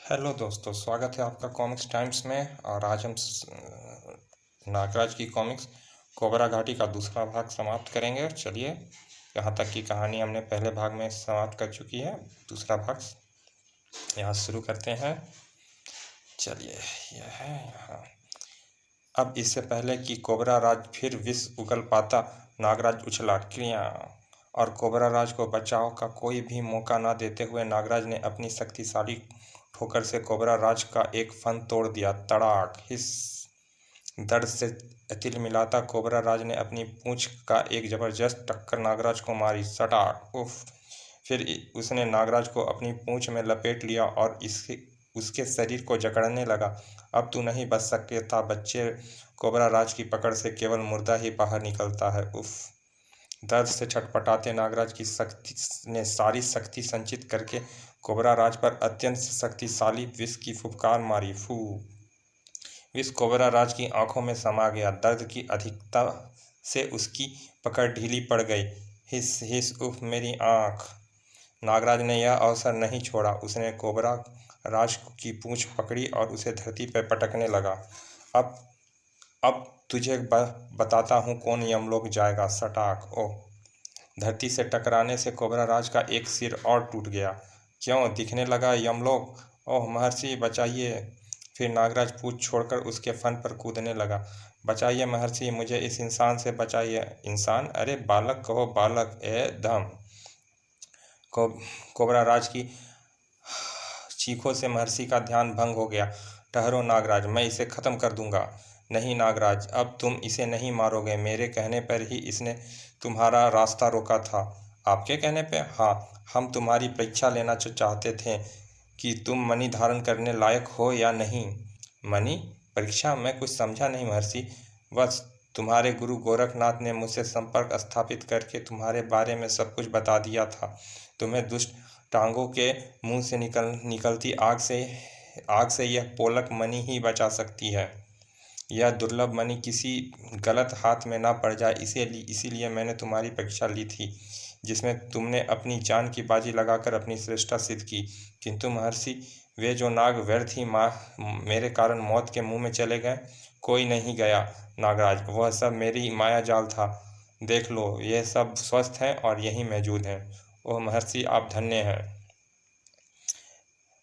Hello दोस्तों, स्वागत है आपका कॉमिक्स टाइम्स में। और आज हम नागराज की कॉमिक्स कोबरा घाटी का दूसरा भाग समाप्त करेंगे। चलिए, यहाँ तक की कहानी हमने पहले भाग में समाप्त कर चुकी है। दूसरा भाग यहाँ शुरू करते हैं। चलिए, यह है यहाँ। अब इससे पहले कि कोबरा राज फिर विष उगल पाता, नागराज उछला क्रिया और कोबरा राज को बचाव का कोई भी मौका न देते हुए नागराज ने अपनी शक्तिशाली ठोकर से कोबरा राज का एक फन तोड़ दिया। तड़ाक! हिस! दर्द से तिलमिलाता कोबरा राज ने अपनी पूंछ का एक जबरदस्त टक्कर नागराज को मारी। सटाक! उफ! फिर उसने नागराज को अपनी पूंछ में लपेट लिया और उसके शरीर को जकड़ने लगा। अब तू नहीं बच सकता बच्चे, कोबरा राज की पकड़ से केवल मुर्दा ही बाहर निकलता है। उफ! दर्द से छटपटाते नागराज की शक्ति ने सारी शक्ति संचित करके कोबरा राज पर अत्यंत शक्तिशाली विष की फुफकार मारी। फू! विष कोबरा राज की आंखों में समा गया। दर्द की अधिकता से उसकी पकड़ ढीली पड़ गई। हिस हिस! उफ! मेरी आंख! नागराज ने यह अवसर नहीं छोड़ा। उसने कोबरा राज की पूंछ पकड़ी और उसे धरती पर पटकने लगा। अब तुझे बताता हूँ कौन यमलोक जाएगा। सटाक! ओह! धरती से टकराने से कोबरा राज का एक सिर और टूट गया। क्यों, दिखने लगा यमलोक? ओह महर्षि, बचाइए! फिर नागराज पूंछ छोड़कर उसके फन पर कूदने लगा। बचाइए महर्षि, मुझे इस इंसान से बचाइए। इंसान? अरे बालक कहो बालक। धम! कोबरा राज की चीखों से महर्षि का ध्यान भंग हो गया। ठहरो नागराज, मैं इसे खत्म कर दूंगा। नहीं नागराज, अब तुम इसे नहीं मारोगे। मेरे कहने पर ही इसने तुम्हारा रास्ता रोका था। आपके कहने पे? हाँ, हम तुम्हारी परीक्षा लेना चाहते थे कि तुम मणि धारण करने लायक हो या नहीं। मणि? परीक्षा? मैं कुछ समझा नहीं महर्षि। बस तुम्हारे गुरु गोरखनाथ ने मुझसे संपर्क स्थापित करके तुम्हारे बारे में सब कुछ बता दिया था। तुम्हें दुष्ट टांगों के मुंह से निकलती आग से यह पोलक मणि ही बचा सकती है। यह दुर्लभ मणि किसी गलत हाथ में ना पड़ जाए, इसीलिए मैंने तुम्हारी परीक्षा ली थी, जिसमें तुमने अपनी जान की बाजी लगाकर अपनी श्रेष्ठता सिद्ध की। किंतु महर्षि, वे जो नाग व्यर्थ ही मेरे कारण मौत के मुंह में चले गए। कोई नहीं गया नागराज, वह सब मेरी माया जाल था। देख लो, ये सब स्वस्थ हैं और यहीं मौजूद हैं। ओह महर्षि, आप धन्य हैं।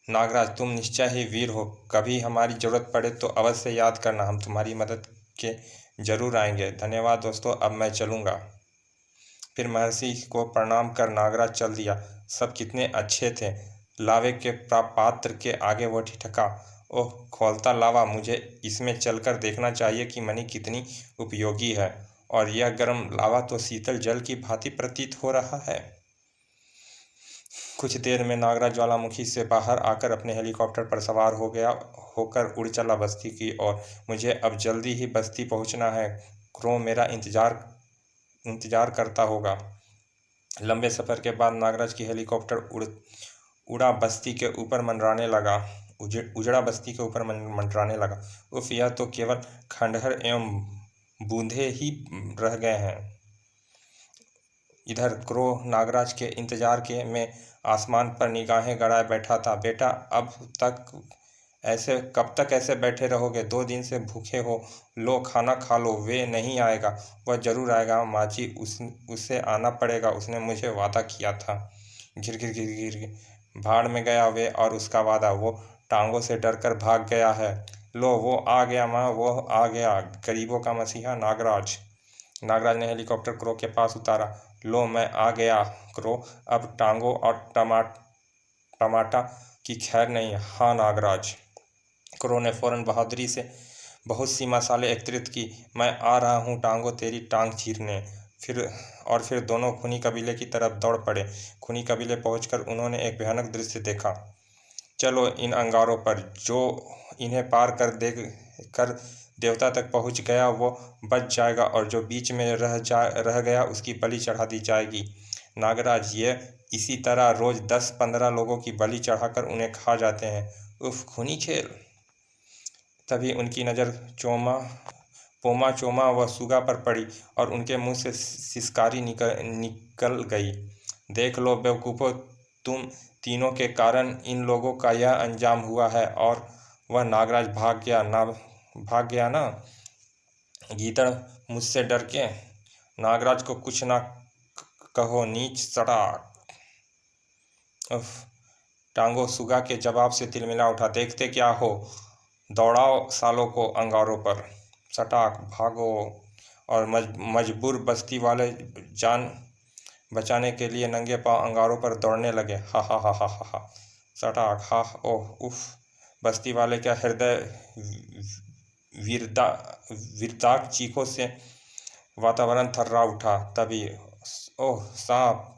नागराज, तुम निश्चय ही वीर हो। कभी हमारी जरूरत पड़े तो अवश्य याद करना, हम तुम्हारी मदद के जरूर आएंगे। धन्यवाद दोस्तों, अब मैं चलूँगा। फिर महर्षि को प्रणाम कर नागराज चल दिया। सब कितने अच्छे थे। लावे के पात्र के आगे वो ठिठका। ओह खौलता लावा, मुझे इसमें चलकर देखना चाहिए कि मणि कितनी उपयोगी है। और यह गर्म लावा तो शीतल जल की भांति प्रतीत हो रहा है। कुछ देर में नागराज ज्वालामुखी से बाहर आकर अपने हेलीकॉप्टर पर सवार होकर उड़ चला बस्ती की ओर। मुझे अब जल्दी ही बस्ती पहुंचना है। क्रो मेरा इंतजार करता होगा। लंबे सफर के बाद नागराज की हेलीकॉप्टर उड़ा बस्ती के ऊपर मंडराने लगा। उजड़ा बस्ती के ऊपर मंडराने लगा। उफ, यह तो केवल खंडहर एवं बूंदे ही रह गए हैं। इधर क्रो नागराज के इंतजार के में आसमान पर निगाहें गड़ाए बैठा था। बेटा, कब तक ऐसे बैठे रहोगे? 2 दिन से भूखे हो। लो खाना खा लो। वे नहीं आएगा। वह जरूर आएगा माँ जी, उसे आना पड़ेगा। उसने मुझे वादा किया था। घिर घिर घिर घिर घिर। भाड़ में गया वे और उसका वादा। वो टांगों से डरकर भाग गया है। लो वो आ गया माँ, वो आ गया, गरीबों का मसीहा नागराज। नागराज ने हेलीकॉप्टर क्रो के पास उतारा। लो मैं आ गया क्रो, अब टांगों और टमाटा की खैर नहीं। हाँ नागराज। क्रो ने फौरन बहादुरी से बहुत सी मसाले एकत्रित की। मैं आ रहा हूँ टांगों, तेरी टांग चीरने। फिर दोनों खूनी कबीले की तरफ दौड़ पड़े। खूनी कबीले पहुंचकर उन्होंने एक भयानक दृश्य देखा। चलो इन अंगारों पर, जो इन्हें पार कर देवता तक पहुंच गया वो बच जाएगा, और जो बीच में रह गया उसकी बलि चढ़ा दी जाएगी। नागराज, ये इसी तरह रोज 10-15 लोगों की बलि चढ़ाकर उन्हें खा जाते हैं। उफ, खूनी खेल। तभी उनकी नज़र पोमा चोमा व सुगा पर पड़ी और उनके मुंह से सिसकारी निकल गई। देख लो बेवकूफ़ों, तुम तीनों के कारण इन लोगों का यह अंजाम हुआ है। और वह नागराज भाग गया ना। गीदड़ मुझसे डर के नागराज को कुछ ना कहो, नीच सड़ाक। उफ। टांगो सुगा के जवाब से तिलमिला उठा। देखते क्या हो, दौड़ाओ सालों को अंगारों पर। सटाक भागो। और मजबूर बस्ती वाले जान बचाने के लिए नंगे पांव अंगारों पर दौड़ने लगे। हा हा हा हा हा हा। सटाक हा। ओह उफ। बस्ती वाले क्या हृदय विरदाक चीखों से वातावरण थर्रा उठा। तभी ओह सांप।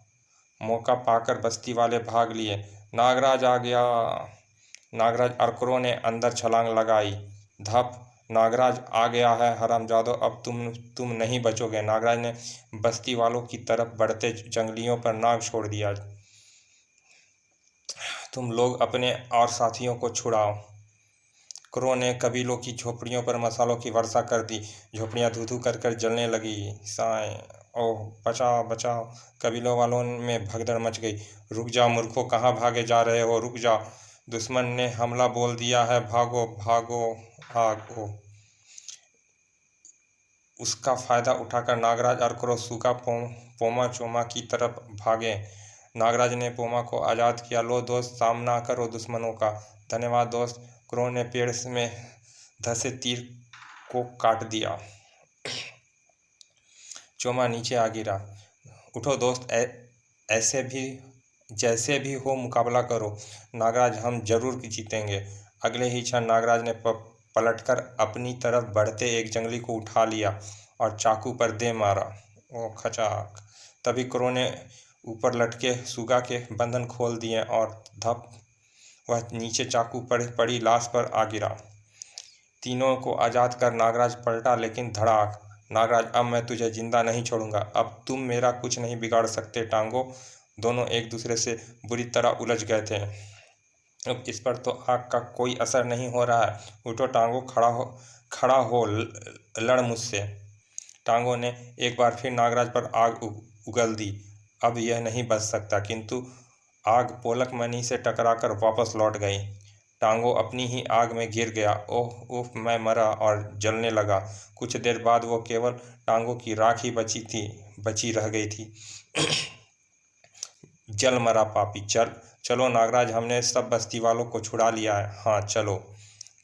मौका पाकर बस्ती वाले भाग लिए। नागराज आ गया। नागराज अरकरों ने अंदर छलांग लगाई। धप। नागराज आ गया है हरामजादों, अब तुम नहीं बचोगे। नागराज ने बस्ती वालों की तरफ बढ़ते जंगलियों पर नाग छोड़ दिया। तुम लोग अपने और साथियों को छुड़ाओ। क्रो ने कबीलों की झोपड़ियों पर मसालों की वर्षा कर दी। झोपड़ियां धू धू कर जलने लगी। साए। ओह बचाओ बचाओ। कबीलों वालों में भगदड़ मच गई। रुक जाओ मूर्खों, कहाँ भागे जा रहे हो, रुक जाओ, दुश्मन ने हमला बोल दिया है, भागो भागो भागो। उसका फायदा उठाकर नागराज और क्रो सूगा पोमा चोमा की तरफ भागे। नागराज ने पोमा को आज़ाद किया। लो दोस्त, सामना करो दुश्मनों का। धन्यवाद दोस्त। क्रो ने पेड़ में धसे तीर को काट दिया। चोमा नीचे आ गिरा। उठो दोस्त, ऐसे भी जैसे भी हो मुकाबला करो। नागराज हम जरूर जीतेंगे। अगले ही क्षण नागराज ने पलटकर अपनी तरफ बढ़ते एक जंगली को उठा लिया और चाकू पर दे मारा। ओ खचाक। तभी क्रो ने ऊपर लटके सुगा के बंधन खोल दिए और धप, वह नीचे चाकू पर पड़ी लाश पर आ गिरा। तीनों को आज़ाद कर नागराज पलटा, लेकिन धड़ाक। नागराज, अब मैं तुझे जिंदा नहीं छोड़ूंगा। अब तुम मेरा कुछ नहीं बिगाड़ सकते। टांगों दोनों एक दूसरे से बुरी तरह उलझ गए थे। अब इस पर तो आग का कोई असर नहीं हो रहा है। उठो टांगों, खड़ा हो, लड़ मुझसे। टांगों ने एक बार फिर नागराज पर आग उगल दी। अब यह नहीं बच सकता, किंतु आग पोलक मणि से टकराकर वापस लौट गई। टांगों अपनी ही आग में गिर गया। ओह उफ, मैं मरा और जलने लगा। कुछ देर बाद वो केवल टांगों की राख ही बची रह गई थी। जल मरा पापी, चलो नागराज, हमने सब बस्ती वालों को छुड़ा लिया है। हाँ चलो।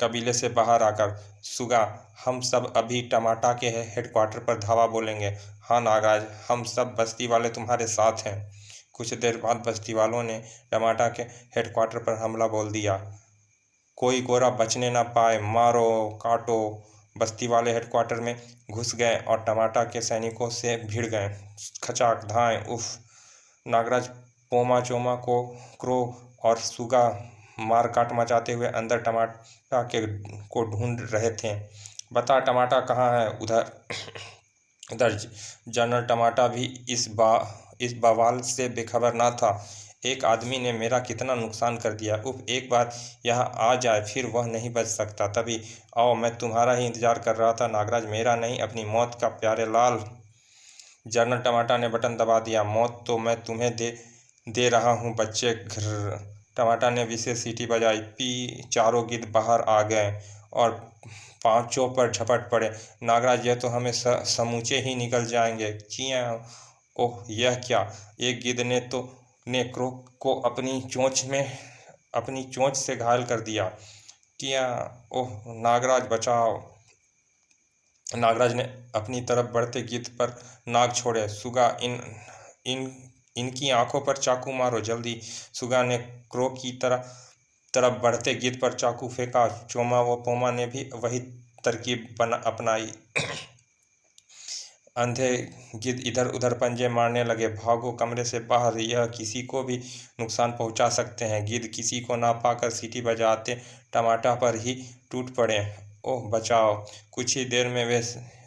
कबीले से बाहर आकर सुगा, हम सब अभी टमाटा के हेडक्वार्टर पर धावा बोलेंगे। हाँ नागराज, हम सब बस्ती वाले तुम्हारे साथ हैं। कुछ देर बाद बस्ती वालों ने टमाटा के हेडक्वार्टर पर हमला बोल दिया। कोई गोरा बचने न पाए, मारो काटो। बस्ती वाले हेडक्वार्टर में घुस गए और टमाटा के सैनिकों से भिड़ गए। खचाक धाएं। उफ। नागराज पोमा चोमा को क्रो और सुगा मार काट मचाते हुए अंदर टमाटा को ढूंढ रहे थे। बता टमाटा कहाँ है? उधर उधर जनरल टमाटा भी इस बवाल से बेखबर ना था। एक आदमी ने मेरा कितना नुकसान कर दिया। उफ, एक बार यहाँ आ जाए फिर वह नहीं बच सकता। तभी आओ, मैं तुम्हारा ही इंतजार कर रहा था। नागराज, मेरा नहीं, अपनी मौत का प्यारे लाल। जनरल टमाटा ने बटन दबा दिया। मौत तो मैं तुम्हें दे रहा हूँ बच्चे। घर टमाटा ने विशेष सीटी बजाई। पी। चारों गिद्ध बाहर आ गए और पांचों पर झपट पड़े। नागराज, यह तो हमें समूचे ही निकल जाएंगे। चियां। ओह यह क्या! एक गिद्ध ने क्रो को अपनी चोंच से घायल कर दिया। किया। ओह नागराज बचाओ। नागराज ने अपनी तरफ बढ़ते गिद्ध पर नाग छोड़े। सुगा, इनकी आंखों पर चाकू मारो जल्दी। सुगा ने क्रो की तरफ बढ़ते गिद्ध पर चाकू फेंका। चोमा व पोमा ने भी वही तरकीब अपनाई। अंधे गिद्ध इधर उधर पंजे मारने लगे। भागो कमरे से बाहर, यह किसी को भी नुकसान पहुंचा सकते हैं। गिद्ध किसी को ना पाकर सीटी बजाते टमाटा पर ही टूट पड़े। ओह बचाओ। कुछ ही देर में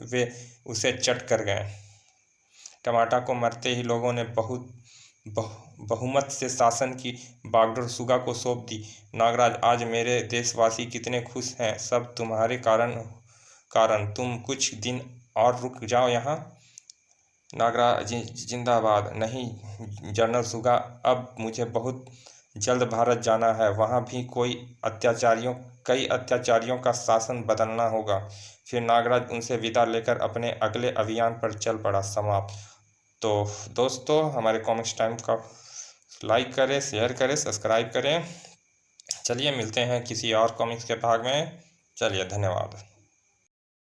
वे उसे चट कर गए। टमाटा को मरते ही लोगों ने बहुमत से शासन की बागडोर सुगा को सौंप दी। नागराज, आज मेरे देशवासी कितने खुश हैं, सब तुम्हारे कारण। तुम कुछ दिन और रुक जाओ यहाँ। नागराज जिंदाबाद। नहीं जनरल सुगा, अब मुझे बहुत जल्द भारत जाना है, वहाँ भी कई अत्याचारियों का शासन बदलना होगा। फिर नागराज उनसे विदा लेकर अपने अगले अभियान पर चल पड़ा। समाप्त। तो दोस्तों, हमारे कॉमिक्स टाइम का लाइक करें, शेयर करें, सब्सक्राइब करें। चलिए मिलते हैं किसी और कॉमिक्स के भाग में। चलिए, धन्यवाद।